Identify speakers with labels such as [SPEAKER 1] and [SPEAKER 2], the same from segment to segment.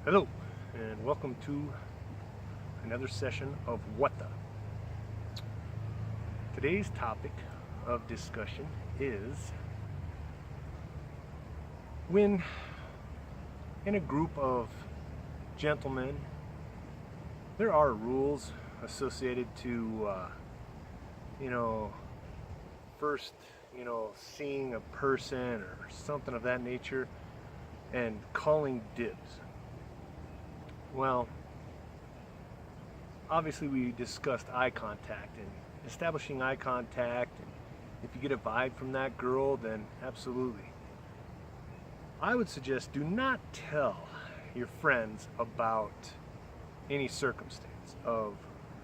[SPEAKER 1] Hello, and welcome to another session of What the. Today's topic of discussion is when in a group of gentlemen, there are rules associated to, you know, first, seeing a person or something of that nature and calling dibs. Well, obviously we discussed eye contact and establishing eye contact, and if you get a vibe from that girl, then absolutely. I would suggest do not tell your friends about any circumstance of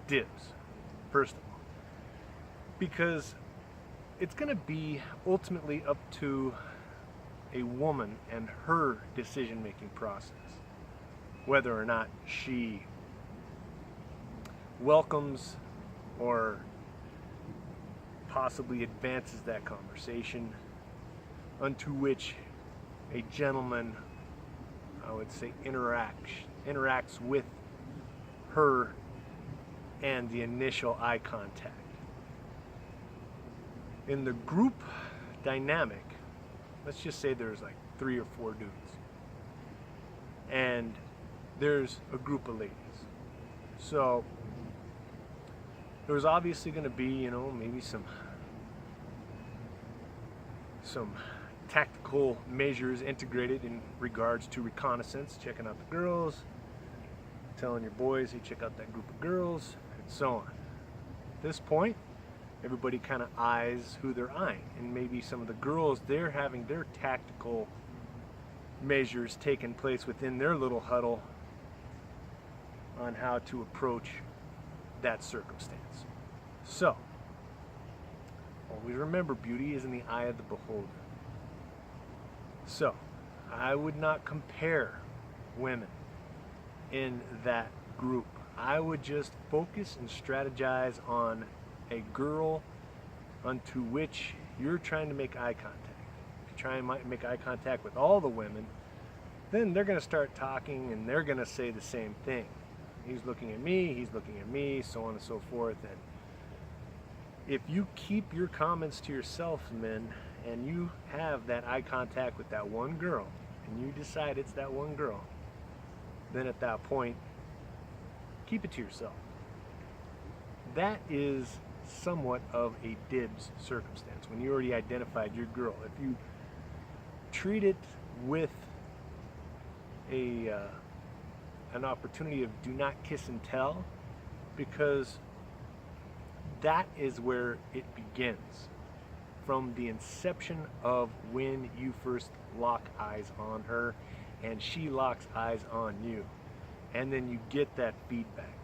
[SPEAKER 1] dibs, first of all, because it's going to be ultimately up to a woman and her decision making process whether or not she welcomes or possibly advances that conversation, unto which a gentleman, I would say, interacts with her and the initial eye contact. In the group dynamic, let's just say there's like 3 or 4 dudes, and there's a group of ladies. So there's obviously going to be, maybe some tactical measures integrated in regards to reconnaissance, checking out the girls, telling your boys, hey, check out that group of girls, and so on. At this point, everybody kind of eyes who they're eyeing, and maybe some of the girls, they're having their tactical measures taking place within their little huddle on how to approach that circumstance. So, always remember, beauty is in the eye of the beholder. So, I would not compare women in that group. I would just focus and strategize on a girl unto which you're trying to make eye contact. If you try and make eye contact with all the women, then they're going to start talking and they're going to say the same thing. He's looking at me, so on and so forth. And if you keep your comments to yourself, men, and you have that eye contact with that one girl, and you decide it's that one girl, then at that point, keep it to yourself. That is somewhat of a dibs circumstance when you already identified your girl. If you treat it with an opportunity of do not kiss and tell, because that is where it begins, from the inception of when you first lock eyes on her and she locks eyes on you, and then you get that feedback.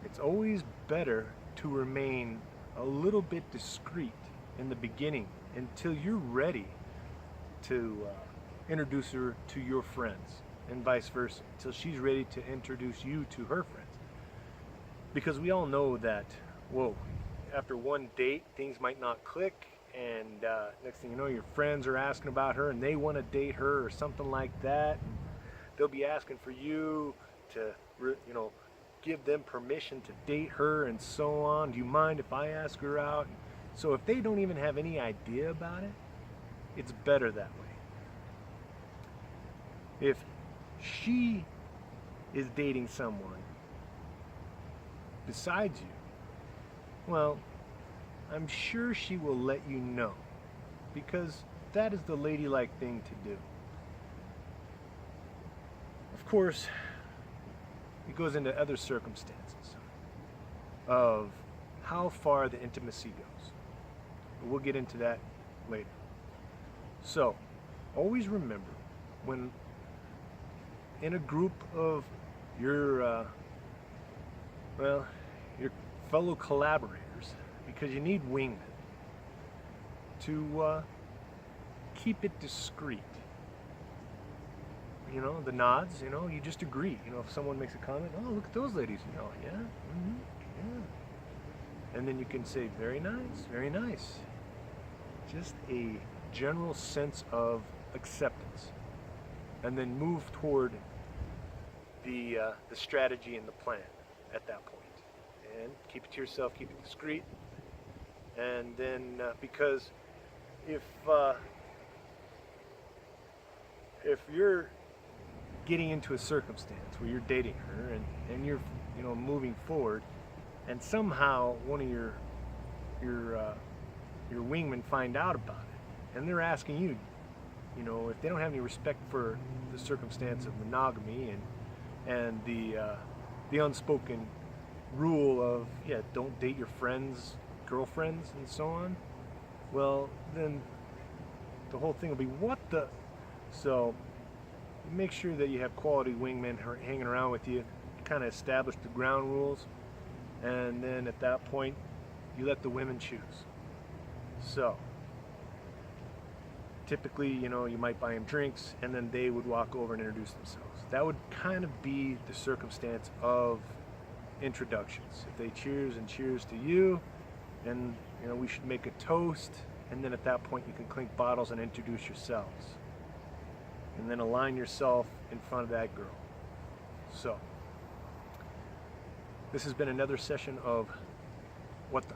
[SPEAKER 1] It's always better to remain a little bit discreet in the beginning until you're ready to introduce her to your friends, and vice versa, until she's ready to introduce you to her friends. Because we all know that, after one date, things might not click, and next thing you know, your friends are asking about her, and they want to date her or something like that. And they'll be asking for you to, give them permission to date her and so on. Do you mind if I ask her out? So if they don't even have any idea about it, it's better that way. If she is dating someone besides you, well, I'm sure she will let you know, because that is the ladylike thing to do. Of course, it goes into other circumstances of how far the intimacy goes. But we'll get into that later. So, always remember, when in a group of your fellow collaborators, because you need wingmen, to keep it discreet. The nods, you just agree. If someone makes a comment, oh, look at those ladies, yeah, yeah. And then you can say, very nice, very nice. Just a general sense of acceptance. And then move toward the strategy and the plan at that point. And keep it to yourself, keep it discreet. And then because if you're getting into a circumstance where you're dating her and you're moving forward, and somehow one of your wingmen find out about it, and they're asking you, if they don't have any respect for the circumstance of monogamy and the unspoken rule of don't date your friends' girlfriends and so on, well then the whole thing will be what the. So make sure that you have quality wingmen hanging around with you, kind of establish the ground rules, and then at that point you let the women choose. So typically, you might buy them drinks and then they would walk over and introduce themselves. That would kind of be the circumstance of introductions. If they cheers to you, and we should make a toast, and then at that point you can clink bottles and introduce yourselves. And then align yourself in front of that girl. So, this has been another session of What The.